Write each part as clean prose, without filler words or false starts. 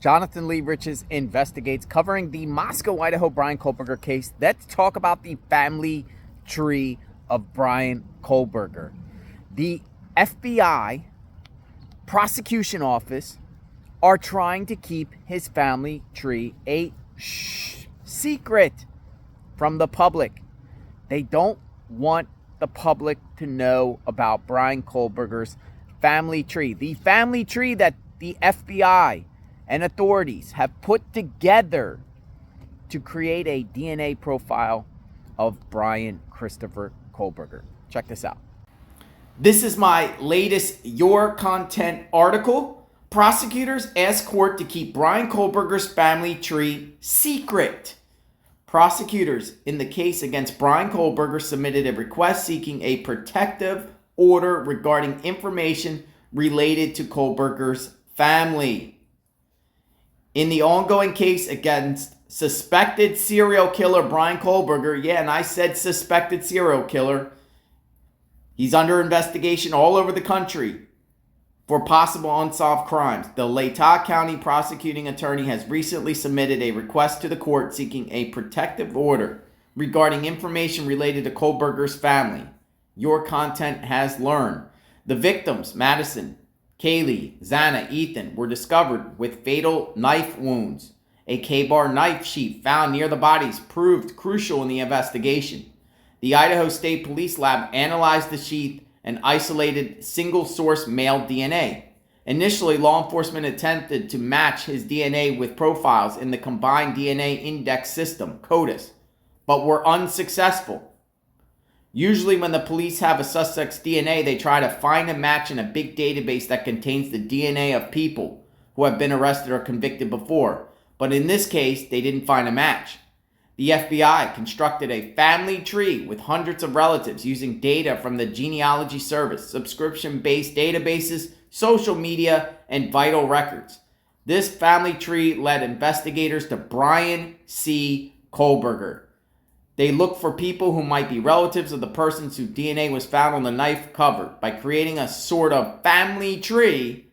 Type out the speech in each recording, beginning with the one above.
Jonathan Lee Riches investigates, covering the Moscow, Idaho Bryan Kohberger case. Let's talk about the family tree of Bryan Kohberger. The FBI prosecution office are trying to keep his family tree a secret from the public. They don't want the public to know about Bryan Kohberger's family tree. The family tree that the FBI and authorities have put together to create a DNA profile of Bryan Christopher Kohberger. Check this out. This is my latest Your Content article. Prosecutors ask court to keep Bryan Kohberger's family tree secret. Prosecutors in the case against Bryan Kohberger submitted a request seeking a protective order regarding information related to Kohberger's family. In the ongoing case against suspected serial killer Bryan Kohberger, yeah, and I said suspected serial killer, he's under investigation all over the country for possible unsolved crimes. The Latah County prosecuting attorney has recently submitted a request to the court seeking a protective order regarding information related to Kohberger's family. Your Content has learned the victims, Madison, Kaylee, Xana, Ethan, were discovered with fatal knife wounds. A K-bar knife sheath found near the bodies proved crucial in the investigation. The Idaho State Police Lab analyzed the sheath and isolated single-source male DNA. Initially, law enforcement attempted to match his DNA with profiles in the Combined DNA Index System, CODIS, but were unsuccessful. Usually when the police have a suspect's DNA, they try to find a match in a big database that contains the DNA of people who have been arrested or convicted before. But in this case, they didn't find a match. The FBI constructed a family tree with hundreds of relatives using data from the genealogy service, subscription-based databases, social media, and vital records. This family tree led investigators to Bryan C. Kohberger. They looked for people who might be relatives of the persons whose DNA was found on the knife cover. By creating a sort of family tree,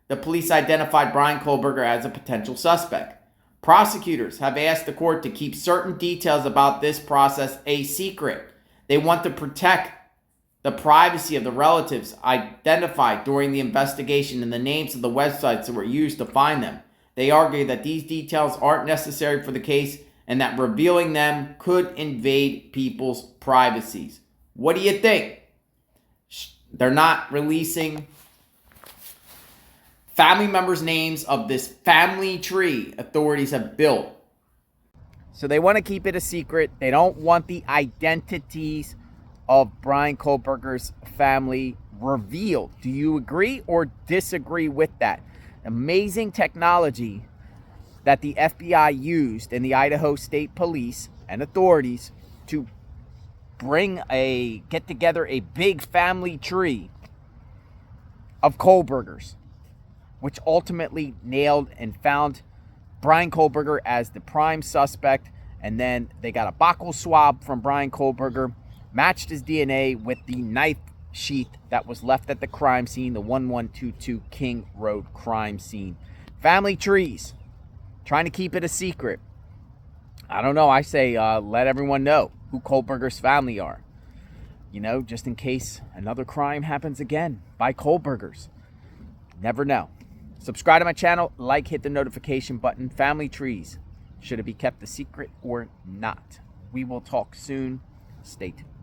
the police identified Bryan Kohberger as a potential suspect. Prosecutors have asked the court to keep certain details about this process a secret. They want to protect the privacy of the relatives identified during the investigation and the names of the websites that were used to find them. They argue that these details aren't necessary for the case and that revealing them could invade people's privacies. What do you think? They're not releasing family members' names of this family tree authorities have built. So they want to keep it a secret. They don't want the identities of Bryan Kohberger's family revealed. Do you agree or disagree with that? Amazing technology that the FBI used and the Idaho State Police and authorities to get together a big family tree of Kohbergers, which ultimately nailed and found Bryan Kohberger as the prime suspect. And then they got a buccal swab from Bryan Kohberger, matched his DNA with the knife sheath that was left at the crime scene, the 1122 King Road crime scene. Family trees, trying to keep it a secret. I don't know. I say let everyone know who Kohberger's family are. You know, just in case another crime happens again by Kohbergers. Never know. Subscribe to my channel, hit the notification button. Family trees, should it be kept a secret or not? We will talk soon. Stay tuned.